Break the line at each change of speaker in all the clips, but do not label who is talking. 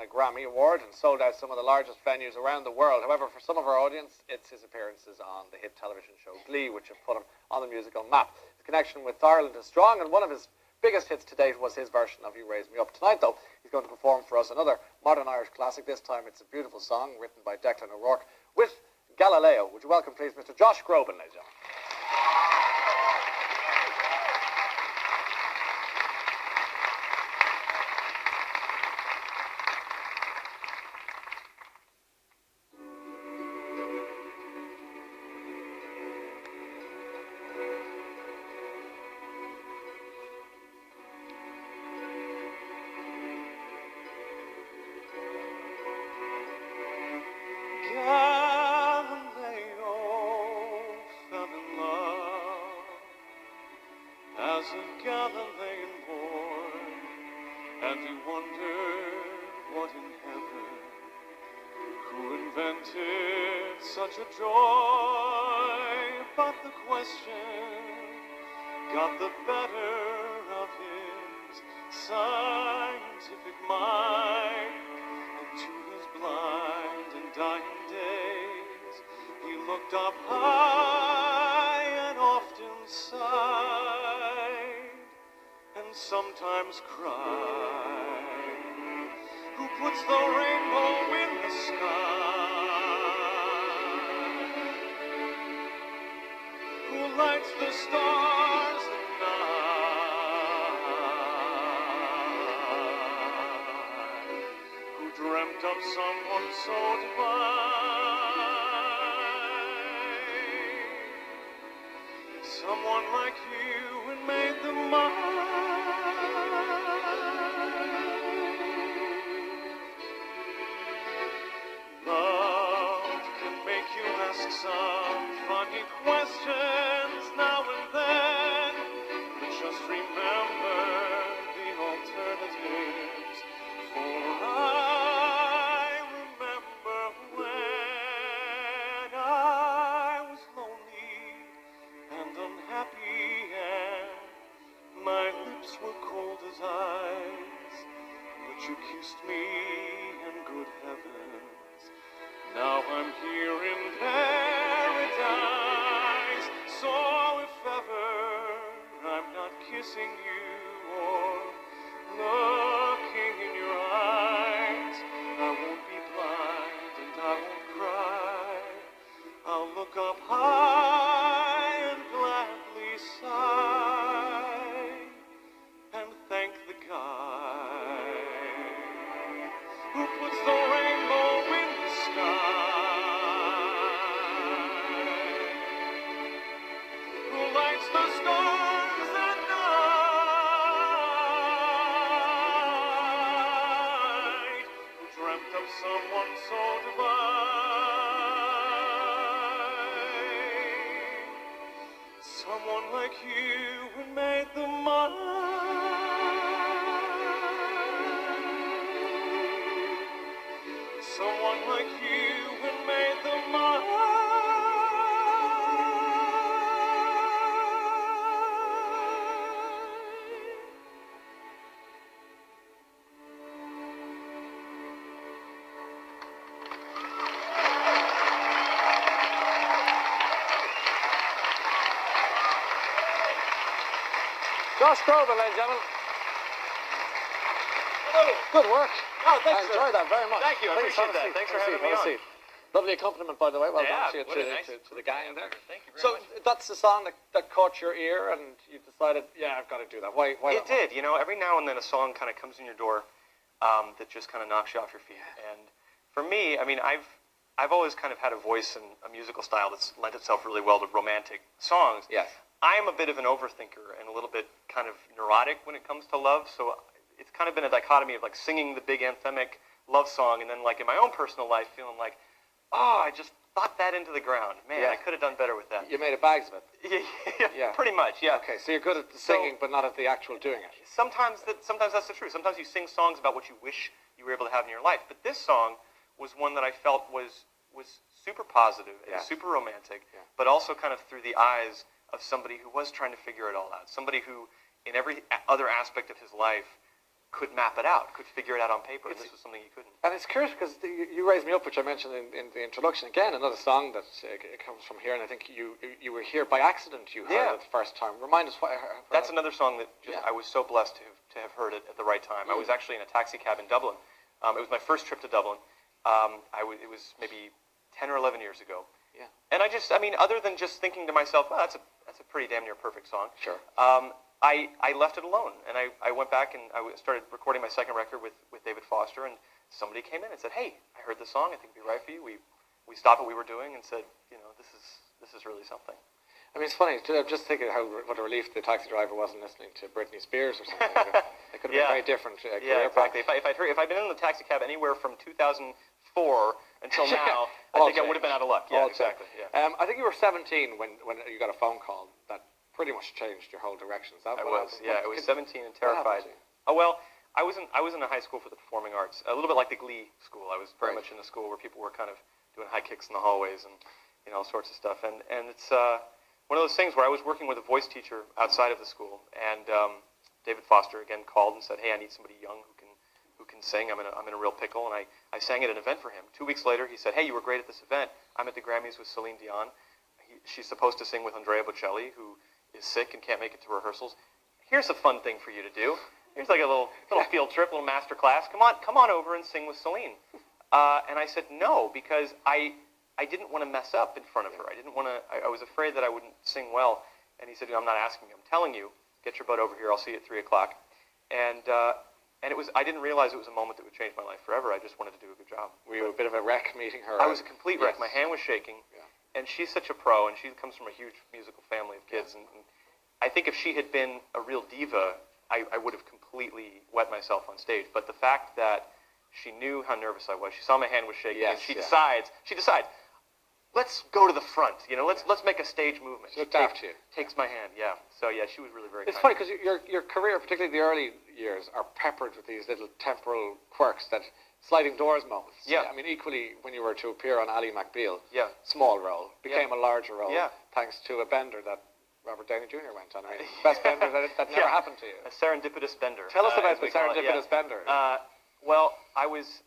a Grammy Award and sold out some of the largest venues around the world. However, for some of our audience, it's his appearances on the hit television show Glee, which have put him on the musical map. His connection with Ireland is strong, and one of his biggest hits to date was his version of You Raise Me Up. Tonight, though, he's going to perform for us another modern Irish classic. This time, it's a beautiful song written by Declan O'Rourke with Galileo. Would you welcome, please, Mr. Josh Groban, ladies and gentlemen.
Galileo fell in love as a Galilean boy, and he wondered what in heaven, who invented such a joy. But the question got the better of his scientific mind, and to his blind and dying days, he looked up high and often sighed, and sometimes cried. Who puts the rainbow in the sky? Who lights the stars at night? Who dreamt of someone so divine? Someone like you, and made them mine. Love can make you ask some funny questions now and then, but just remember the alternatives. For I remember when I was lonely and unhappy, and my lips were cold as ice, but you kissed me, and good heavens, now I'm here in paradise. So if ever I'm not kissing you or looking in your eyes, I won't be blind and I won't cry. I'll look up high and gladly sigh and thank the guy who puts the rainbow in the sky, who lights the stars at night, who dreamt of someone so divine. Someone like you, and made them mine. Someone like you, and made them mine.
Josh Groban, ladies and gentlemen. Good work.
Oh, thanks,
I enjoyed that very much.
Thank you. I appreciate that. Thanks for having me on.
Lovely accompaniment, by the way. Well
Yeah,
done
what a nice-
to the gang in there.
Thank you very
So
much.
that's the song that caught your ear, and you decided, yeah, I've got to do that. Why
It
that one?
did. You know, every now and then a song kind of comes in your door that just kind of knocks you off your feet. And for me, I mean, I've always kind of had a voice and a musical style that's lent itself really well to romantic songs.
Yes.
I am a bit of an overthinker and a little bit kind of neurotic when it comes to love, so it's kind of been a dichotomy of like singing the big anthemic love song, and then like in my own personal life feeling like, oh, I just thought that into the ground. Man,
Yeah.
I could have done better with that.
You made a bags of it.
Yeah, pretty much, yeah.
Okay, so you're good at the singing, but not at the actual doing it.
Sometimes that's the truth. Sometimes you sing songs about what you wish you were able to have in your life, but this song was one that I felt was super positive and
Yeah.
super romantic,
Yeah.
but also kind of through the eyes of somebody who was trying to figure it all out. Somebody who, in every other aspect of his life,
could map it out, could figure it out on paper. And this was something he couldn't.
And it's curious because you raised me up, which I mentioned in the introduction. Again, another song that it comes from here, and I think you were here by accident. You heard it the first time. Remind us what.
That's another song that I was so blessed to have heard it at the right time. I was actually in a taxi cab in Dublin. It was my first trip to Dublin. It was maybe 10 or 11 years ago.
Yeah.
And I mean, other than just thinking to myself, well, that's a pretty damn near perfect song.
Sure.
I left it alone, and I went back and I started recording my second record with David Foster, and somebody came in and said, hey, I heard this song, I think it'd be right for you. We stopped what we were doing and said, this is really something.
I mean, it's funny, just thinking what a relief the taxi driver wasn't listening to Britney Spears or something. It could have been a very different career.
Yeah, exactly. If I'd been in the taxi cab anywhere from 2004 until now, I think I would have been out of luck. Yeah, exactly. Yeah.
I think you were 17 when you got a phone call that pretty much changed your whole direction. Is that
I was 17 and terrified. Oh, well, I was in a high school for the performing arts, a little bit like the Glee school. I was very much in a school where people were kind of doing high kicks in the hallways and all sorts of stuff. And it's one of those things where I was working with a voice teacher outside of the school, and David Foster again called and said, "Hey, I need somebody young who can sing. I'm in a real pickle." And I sang at an event for him. 2 weeks later, he said, "Hey, you were great at this event. I'm at the Grammys with Celine Dion. She's supposed to sing with Andrea Bocelli, who is sick and can't make it to rehearsals. Here's a fun thing for you to do. Here's like a little field trip, little master class. Come on over and sing with Celine." And I said no, because I didn't want to mess up in front of her. I was afraid that I wouldn't sing well. And he said, "I'm not asking you. I'm telling you. Get your butt over here. I'll see you at 3 o'clock." And I didn't realize it was a moment that would change my life forever. I just wanted to do a good job.
Were you a bit of a wreck meeting her?
I was a complete wreck. My hand was shaking. Yeah. And she's such a pro, and she comes from a huge musical family of kids. And I think if she had been a real diva, I would have completely wet myself on stage. But the fact that she knew how nervous I was, she saw my hand was shaking, and she decides, let's go to the front. Let's make a stage movement.
She looked after you.
Takes my hand, yeah. So yeah, she was really very.
It's funny because your career, particularly the early years, are peppered with these little temporal quirks, that sliding doors moments.
Yeah.
I mean, equally when you were to appear on Ally McBeal, small role became a larger role, thanks to a bender that Robert Downey Jr. went on. I mean, best bender that never happened to you.
A serendipitous bender.
Tell us about the serendipitous bender.
Well, I was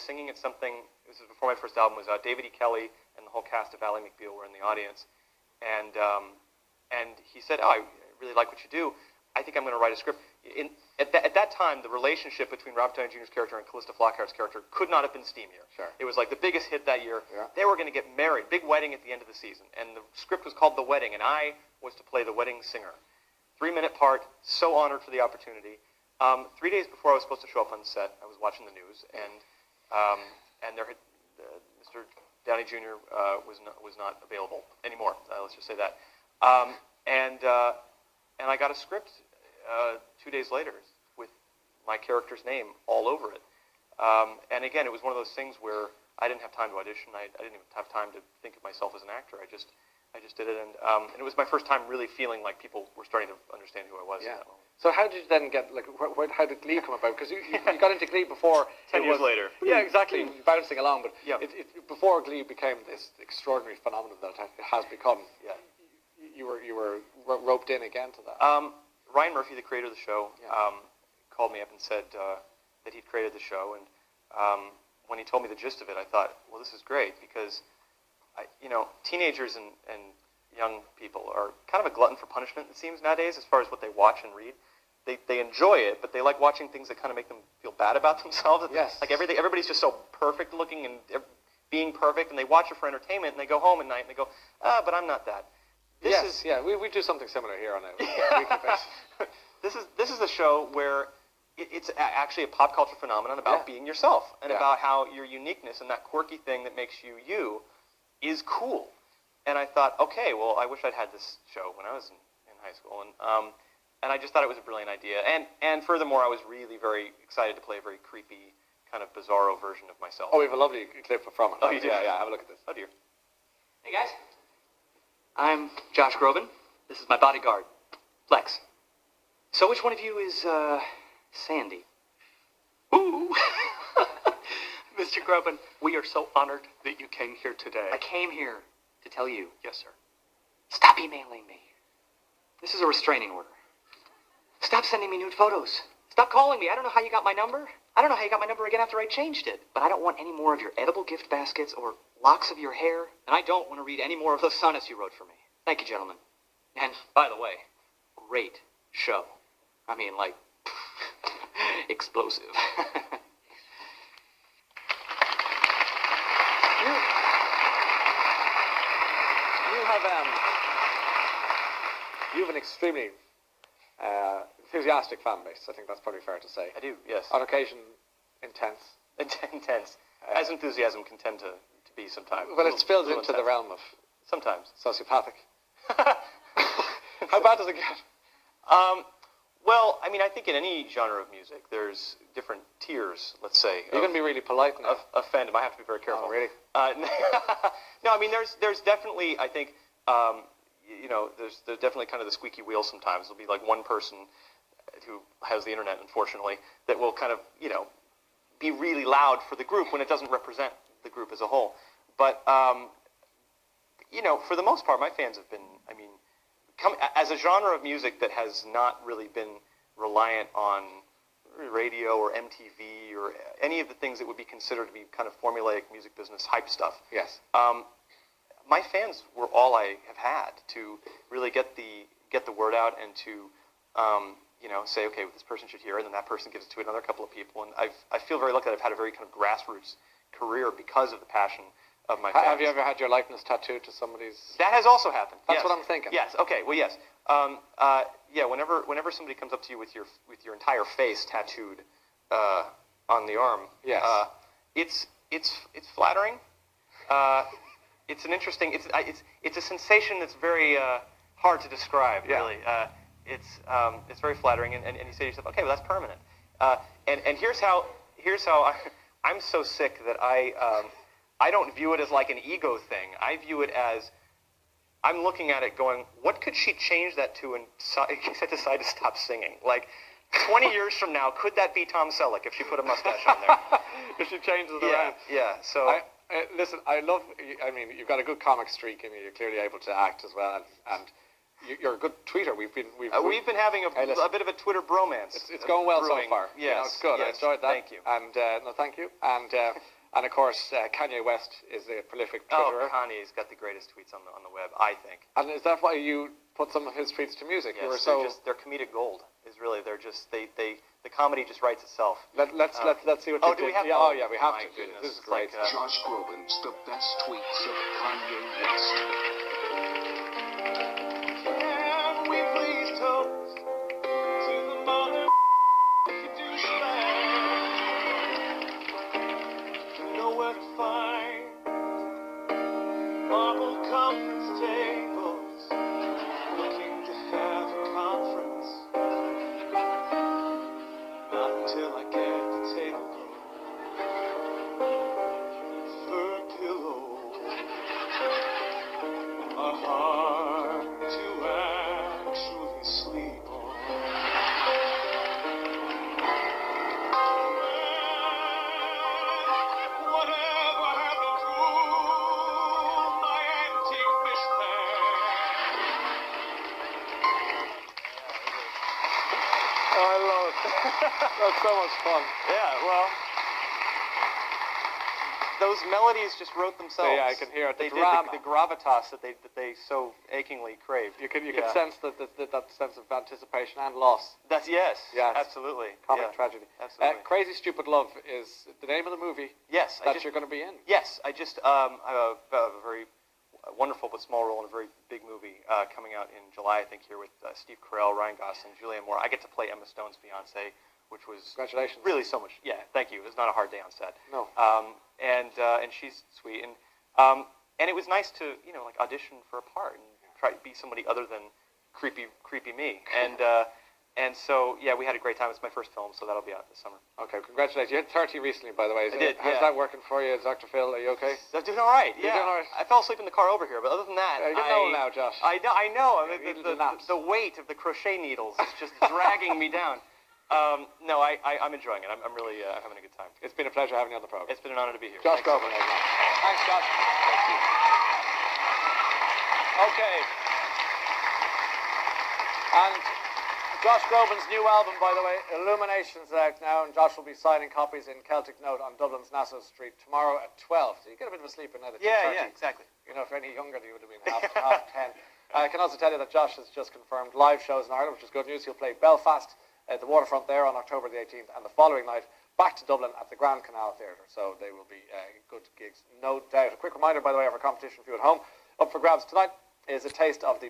singing at something. This was before my first album. Was David E. Kelly and the whole cast of Ally McBeal were in the audience, and he said, "Oh, I really like what you do. I think I'm going to write a script." At that time, the relationship between Robert Downey Jr.'s character and Callista Flockhart's character could not have been steamier.
Sure.
It was like the biggest hit that year. Yeah. They were going to get married, big wedding at the end of the season, and the script was called The Wedding, and I was to play the wedding singer. 3-minute part, so honored for the opportunity. 3 days before I was supposed to show up on set, I was watching the news, and there had Mr. Downey Jr. was not available anymore. Let's just say that. And I got a script 2 days later with my character's name all over it. And again, it was one of those things where I didn't have time to audition. I didn't even have time to think of myself as an actor. I just did it, and it was my first time really feeling like people were starting to understand who I was at that moment.
So how did you then get, how did Glee come about? Because you got into Glee before...
10 years later.
Yeah, exactly, bouncing along, but before Glee became this extraordinary phenomenon that it has become, you were roped in again to that.
Ryan Murphy, the creator of the show, called me up and said that he'd created the show, and when he told me the gist of it, I thought, well, this is great, because teenagers and young people are kind of a glutton for punishment, it seems, nowadays, as far as what they watch and read. They enjoy it, but they like watching things that kind of make them feel bad about themselves.
Yes.
Like everybody's just so perfect looking and being perfect, and they watch it for entertainment, and they go home at night and they go, but I'm not that.
We do something similar here on a weekly basis.
This is a show where it's actually a pop culture phenomenon about being yourself, and about how your uniqueness and that quirky thing that makes you you is cool. And I thought, okay, well, I wish I'd had this show when I was in high school, and I just thought it was a brilliant idea. And furthermore, I was really very excited to play a very creepy, kind of bizarro version of myself.
Oh, we have a lovely clip from it.
Oh, you do?
Yeah, have a look at this.
Oh, dear.
Hey, guys. I'm Josh Groban. This is my bodyguard, Lex. So which one of you is, Sandy? Ooh. Mr. Groban, we are so honored that you came here today. I came here to tell you. Yes, sir. Stop emailing me. This is a restraining order. Stop sending me nude photos. Stop calling me. I don't know how you got my number. I don't know how you got my number again after I changed it. But I don't want any more of your edible gift baskets or locks of your hair. And I don't want to read any more of those sonnets you wrote for me. Thank you, gentlemen. And, by the way, great show. I mean, like, explosive.
You have an extremely enthusiastic fan base. I think that's probably fair to say.
I do, yes.
On occasion, intense.
Intense. As enthusiasm can tend to be sometimes.
But it spills into the realm of
sometimes
sociopathic. How bad does it get?
Well, I mean, I think in any genre of music, there's different tiers, let's say.
You're going to be really polite now.
Of fandom. I have to be very careful.
Oh, really?
No, I mean, there's definitely, I think, there's definitely kind of the squeaky wheel sometimes. There'll be like one person who has the internet, unfortunately, that will kind of, be really loud for the group when it doesn't represent the group as a whole. But, for the most part, my fans have been, as a genre of music that has not really been reliant on radio or MTV or any of the things that would be considered to be kind of formulaic music business hype stuff.
Yes.
My fans were all I have had to really get the word out and to say, okay, well, this person should hear it, and then that person gives it to another couple of people. And I feel very lucky that I've had a very kind of grassroots career because of the passion of my fans.
Have you ever had your likeness tattooed to somebody's?
That has also happened.
That's
yes.
what I'm thinking.
Yes. Okay. Well, yes. Whenever somebody comes up to you with your entire face tattooed on the arm,
yes,
it's flattering. It's an interesting. It's a sensation that's very hard to describe.
Yeah.
Really. It's very flattering, and you say to yourself, okay, well, that's permanent. And here's how I'm so sick that I don't view it as like an ego thing. I view it as I'm looking at it going, what could she change that to in case I decide to stop singing? Like 20 years from now, could that be Tom Selleck if she put a mustache on there?
If she changes it around.
Yeah. So
listen, you've got a good comic streak in you. You're clearly able to act as well, and you're a good tweeter. We've been having a bit of a Twitter bromance. It's going well
brewing.
So far.
Yes,
it's good.
Yes,
I enjoyed that.
Thank you.
And thank you. And of course, Kanye West is a prolific Twitterer.
Oh, Kanye's got the greatest tweets on the web, I think.
And is that why you put some of his tweets to music?
Yes, they're comedic gold. The comedy just writes itself.
Let's see what.
Do we have?
Yeah, we have
my
to.
Goodness.
This is great.
Josh Groban's the best tweets of Kanye West.
Can we please toast to the mother douchebag? You know where to find marble conference tables, looking to have a conference. Not until I get the table for a pillow, a heart to actually sleep on. Whatever happened to my antique fishman?
Oh, I love it. That's so much fun.
Yeah, well, those melodies just wrote themselves.
Yeah, I can hear it.
They
drama.
did the gravitas that they so achingly craved.
You can sense that sense of anticipation and loss.
Yes,
Yes.
absolutely.
Comic tragedy.
Absolutely.
Crazy Stupid Love is the name of the movie.
Yes,
you're going to be in.
Yes, I just have a very wonderful but small role in a very big movie coming out in July, I think, here with Steve Carell, Ryan Gosling, Julianne Moore. I get to play Emma Stone's fiance, which was
Congratulations.
really so much. Yeah, thank you. It was not a hard day on set.
No.
And she's sweet, and it was nice to audition for a part and try to be somebody other than creepy me. And so we had a great time. It's my first film, so that'll be out this summer.
Okay, congratulations. You hit 30 recently, by the way.
I did.
How's that working for you, Dr. Phil? Are you okay?
I'm doing all right.
You're
Yeah,
doing all right.
I fell asleep in the car over here, but other than that,
You're getting old now, Josh.
I know. I
You
mean,
need the naps.
the weight of the crochet needles is just dragging me down. No, I'm enjoying it. I'm really having a good time.
It's been a pleasure having you on the program.
It's been an honor to be here.
Josh
Thanks so
Groban.
much.
Thanks, Josh.
Thank you.
Okay. And Josh Groban's new album, by the way, Illuminations, is out now, and Josh will be signing copies in Celtic Note on Dublin's Nassau Street tomorrow at 12. So you get a bit of a sleep in now that you're 30.
Yeah, exactly.
You know, if you're any younger, you would have been half 10. I can also tell you that Josh has just confirmed live shows in Ireland, which is good news. He'll play Belfast at the Waterfront there on October the 18th, and the following night back to Dublin at the Grand Canal Theatre. So they will be good gigs, no doubt. A quick reminder, by the way, of our competition for you at home. Up for grabs tonight is a taste of the